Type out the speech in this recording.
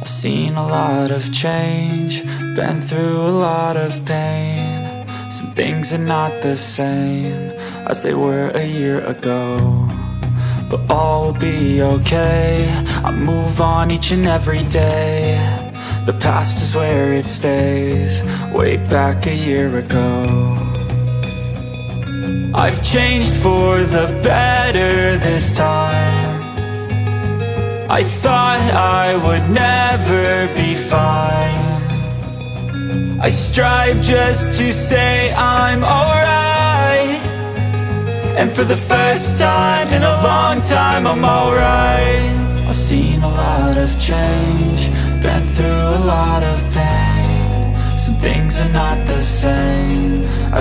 I've seen a lot of change, been through a lot of pain. Some things are not the same as they were a year ago, but all will be okay. I move on each and every day. The past is where it stays, way back a year ago. I've changed for the better this time. I thought I would never be fine. I strive just to say I'm alright, and for the first time in a long time I'm alright. I've seen a lot of change, been through a lot of pain. Some things are not the